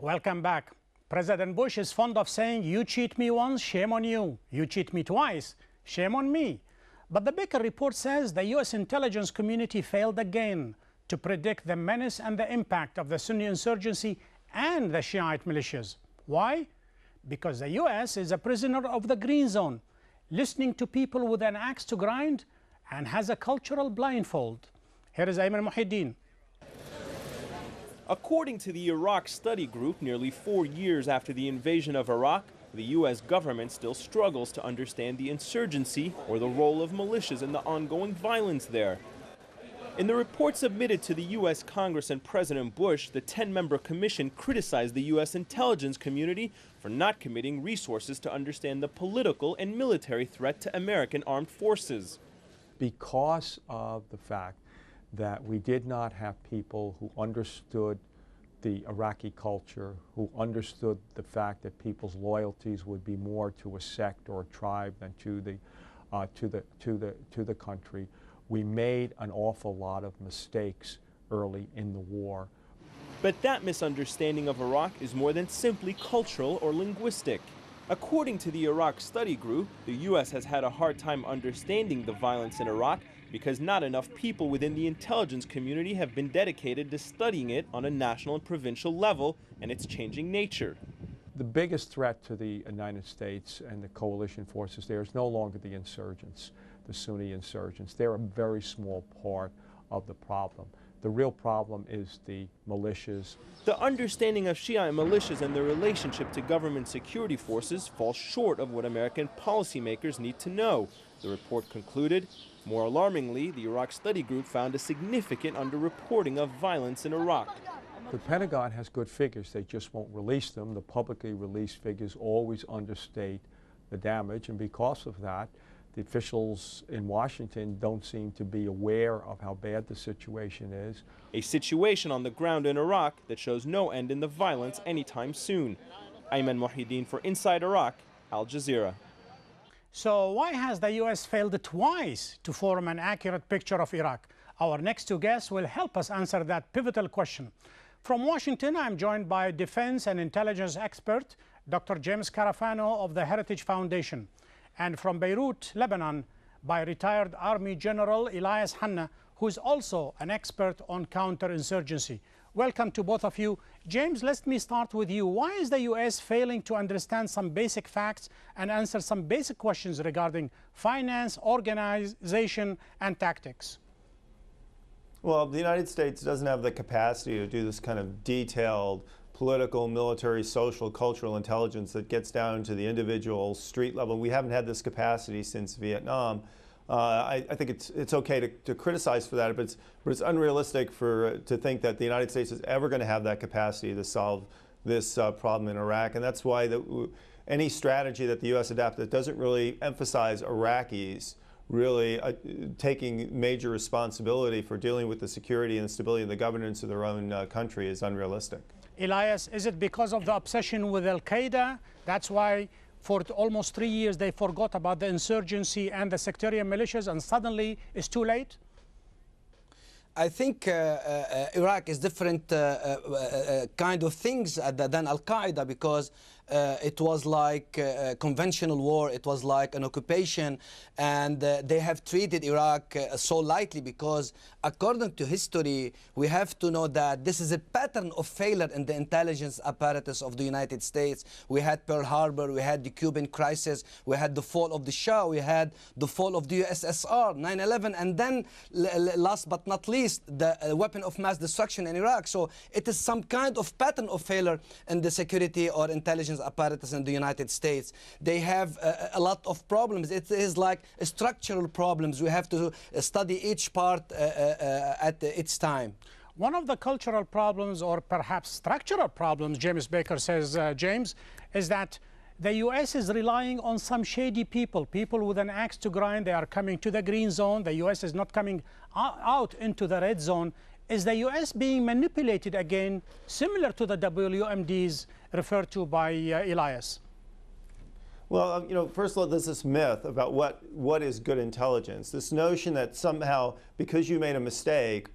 Welcome back. President Bush is fond of saying, you cheat me once, shame on you. You cheat me twice, shame on me. But the Baker report says the U.S. intelligence community failed again to predict the menace and the impact of the Sunni insurgency and the Shiite militias. Why? Because the U.S. is a prisoner of the green zone, listening to people with an axe to grind and has a cultural blindfold. Here is Ayman Muhyiddin. According to the Iraq Study Group, nearly 4 years after the invasion of Iraq, the U.S. government still struggles to understand the insurgency or the role of militias in the ongoing violence there. In the report submitted to the U.S. Congress and President Bush, the 10-member commission criticized the U.S. intelligence community for not committing resources to understand the political and military threat to American armed forces. Because of the fact that we did not have people who understood the Iraqi culture, who understood the fact that people's loyalties would be more to a sect or a tribe than to the country, we made an awful lot of mistakes early in the war. But that misunderstanding of Iraq is more than simply cultural or linguistic. According to the Iraq Study Group, the U.S. has had a hard time understanding the violence in Iraq because not enough people within the intelligence community have been dedicated to studying it on a national and provincial level and its changing nature. The biggest threat to the United States and the coalition forces there is no longer the insurgents, the Sunni insurgents. They're a very small part of the problem. The real problem is the militias. The understanding of Shia militias and their relationship to government security forces falls short of what American policymakers need to know. The report concluded, more alarmingly, the Iraq Study Group found a significant underreporting of violence in Iraq. The Pentagon has good figures, they just won't release them. The publicly released figures always understate the damage, and because of that, the officials in Washington don't seem to be aware of how bad the situation is. A situation on the ground in Iraq that shows no end in the violence anytime soon. Ayman Muhyiddin for Inside Iraq, Al Jazeera. So why has the U.S. failed twice to form an accurate picture of Iraq? Our next two guests will help us answer that pivotal question. From Washington, I'm joined by defense and intelligence expert, Dr. James Carafano of the Heritage Foundation. And from Beirut, Lebanon, by retired Army General Elias Hanna, who is also an expert on counterinsurgency. Welcome to both of you. James, let me start with you. Why is the U.S. failing to understand some basic facts and answer some basic questions regarding finance, organization, and tactics? Well, the United States doesn't have the capacity to do this kind of detailed political, military, social, cultural intelligence that gets down to the individual street level. We haven't had this capacity since Vietnam. I think it's okay to criticize for that, but it's unrealistic to think that the United States is ever going to have that capacity to solve this problem in Iraq. And that's why any strategy that the U.S. adopts that doesn't really emphasize Iraqis really taking major responsibility for dealing with the security and stability and the governance of their own country is unrealistic. Elias, is it because of the obsession with Al-Qaeda? That's why for almost 3 years they forgot about the insurgency and the sectarian militias, and suddenly it's too late? I think Iraq is different kind of things than Al-Qaeda, because it was like a conventional war, it was like an occupation, and they have treated Iraq so lightly because, according to history, we have to know that this is a pattern of failure in the intelligence apparatus of the United States. We had Pearl Harbor, we had the Cuban crisis, we had the fall of the Shah, we had the fall of the USSR, 9/11, and then last but not least, the weapon of mass destruction in Iraq. So it is some kind of pattern of failure in the security or intelligence apparatus in the United States. They have a lot of problems. It is like structural problems. We have to study each part at its time. One of the cultural problems, or perhaps structural problems, James Baker says, James, is that the U.S. is relying on some shady people with an axe to grind. They are coming to the green zone. The U.S. is not coming out into the red zone. Is the U.S. being manipulated again, similar to the WMDs referred to by Elias? Well, first of all, there's this myth about what is good intelligence. This notion that somehow, because you made a mistake,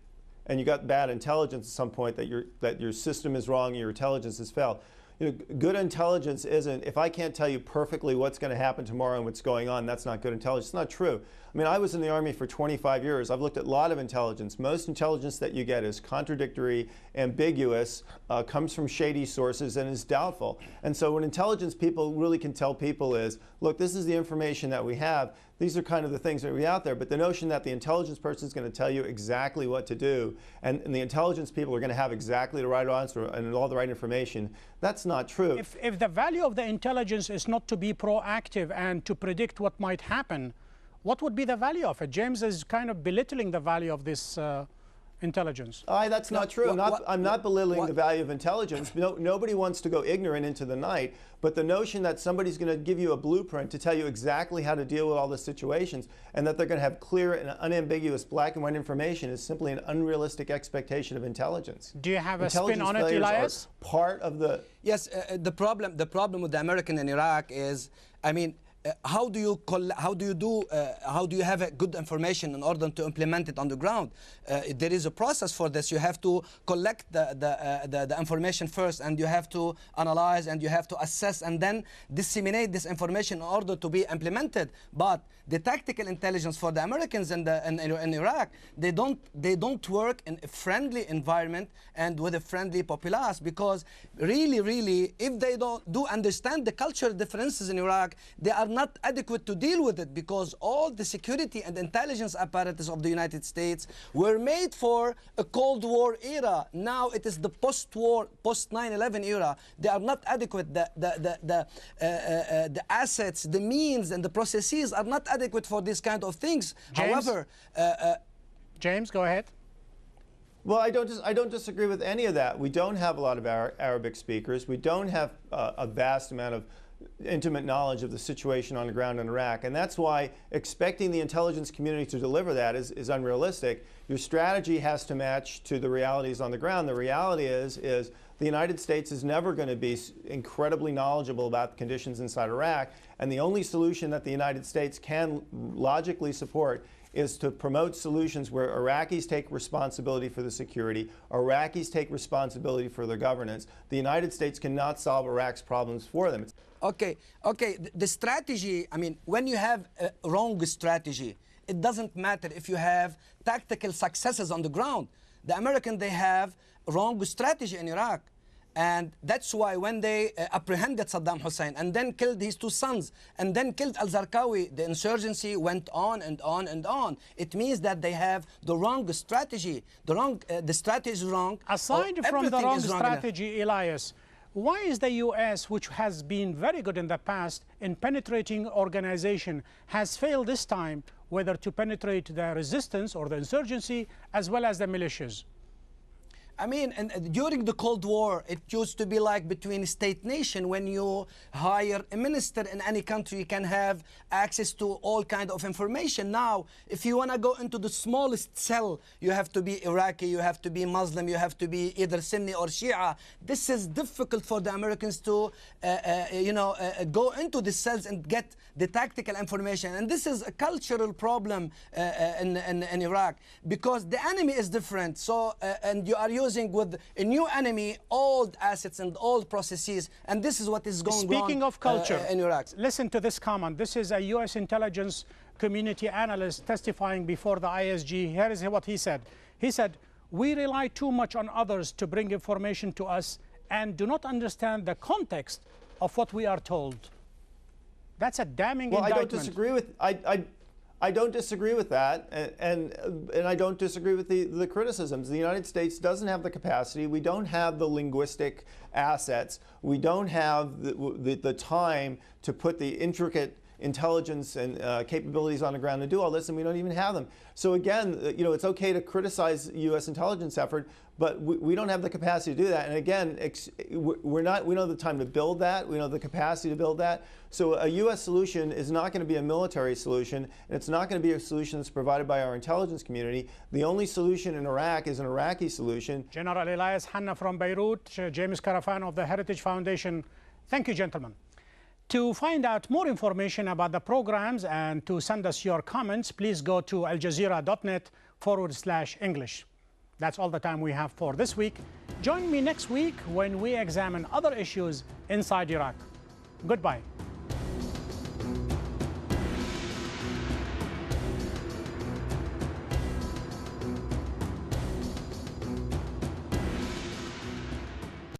and you got bad intelligence at some point that your system is wrong and your intelligence has failed. You know, good intelligence isn't, if I can't tell you perfectly what's going to happen tomorrow and what's going on, that's not good intelligence. It's not true. I mean, I was in the Army for 25 years. I've looked at a lot of intelligence. Most intelligence that you get is contradictory, ambiguous, comes from shady sources, and is doubtful. And so what intelligence people really can tell people is, look, this is the information that we have. These are kind of the things that are out there. But the notion that the intelligence person is going to tell you exactly what to do, and the intelligence people are going to have exactly the right answer and all the right information, that's not true. If the value of the intelligence is not to be proactive and to predict what might happen, what would be the value of it? James is kind of belittling the value of this intelligence. That's not true. I'm not belittling the value of intelligence. Nobody wants to go ignorant into the night, but the notion that somebody's going to give you a blueprint to tell you exactly how to deal with all the situations and that they're going to have clear and unambiguous black and white information is simply an unrealistic expectation of intelligence. Do you have a spin on it, Elias? Part of the... Yes, the problem with the American in Iraq is, I mean, how do you have a good information in order to implement it on the ground? There is a process for this. You have to collect the information first, and you have to analyze, and you have to assess, and then disseminate this information in order to be implemented. But the tactical intelligence for the Americans in Iraq, they don't work in a friendly environment and with a friendly populace, because really, if they do understand the cultural differences in Iraq, they are not adequate to deal with it, because all the security and intelligence apparatus of the United States were made for a Cold War era. Now it is the post-war, post-9/11 era. They are not adequate. The assets, the means, and the processes are not adequate for these kind of things. James? However, James, go ahead. Well, I don't disagree with any of that. We don't have a lot of Arabic speakers. We don't have a vast amount of intimate knowledge of the situation on the ground in Iraq, and that's why expecting the intelligence community to deliver that is unrealistic. Your strategy has to match to the realities on the ground. The reality is the United States is never going to be incredibly knowledgeable about the conditions inside Iraq, and the only solution that the United States can logically support is to promote solutions where Iraqis take responsibility for the security, Iraqis take responsibility for their governance. The United States cannot solve Iraq's problems for them. Okay. The strategy, I mean, when you have a wrong strategy, it doesn't matter if you have tactical successes on the ground. The Americans, they have wrong strategy in Iraq. And that's why when they apprehended Saddam Hussein and then killed his two sons and then killed al-Zarqawi, the insurgency went on and on and on. It means that they have the wrong strategy. The strategy is wrong. Aside from the wrong strategy, Elias, why is the U.S., which has been very good in the past in penetrating organization, has failed this time, whether to penetrate the resistance or the insurgency as well as the militias? I mean, during the Cold War, it used to be like between state-nation. When you hire a minister in any country, you can have access to all kind of information. Now, if you want to go into the smallest cell, you have to be Iraqi, you have to be Muslim, you have to be either Sunni or Shia. This is difficult for the Americans to, go into the cells and get the tactical information. And this is a cultural problem in Iraq, because the enemy is different. So, and you are using with a new enemy old assets and old processes, and this is what is going on. Speaking of culture, in Iraq. Listen to this comment. This is a U.S. intelligence community analyst testifying before the ISG. Here is what he said. He said, "We rely too much on others to bring information to us and do not understand the context of what we are told." That's a damning indictment. I don't disagree with I don't disagree with that, and I don't disagree with the criticisms. The United States doesn't have the capacity. We don't have the linguistic assets. We don't have the time to put the intricate intelligence and capabilities on the ground to do all this, and we don't even have them. So again, it's okay to criticize U.S. intelligence effort, but we don't have the capacity to do that. And again, we don't have the time to build that. We don't have the capacity to build that. So a U.S. solution is not going to be a military solution, and it's not going to be a solution that's provided by our intelligence community. The only solution in Iraq is an Iraqi solution. General Elias Hanna from Beirut, James Carafano of the Heritage Foundation. Thank you, gentlemen. To find out more information about the programs and to send us your comments, please go to aljazeera.net/English. That's all the time we have for this week. Join me next week when we examine other issues inside Iraq. Goodbye.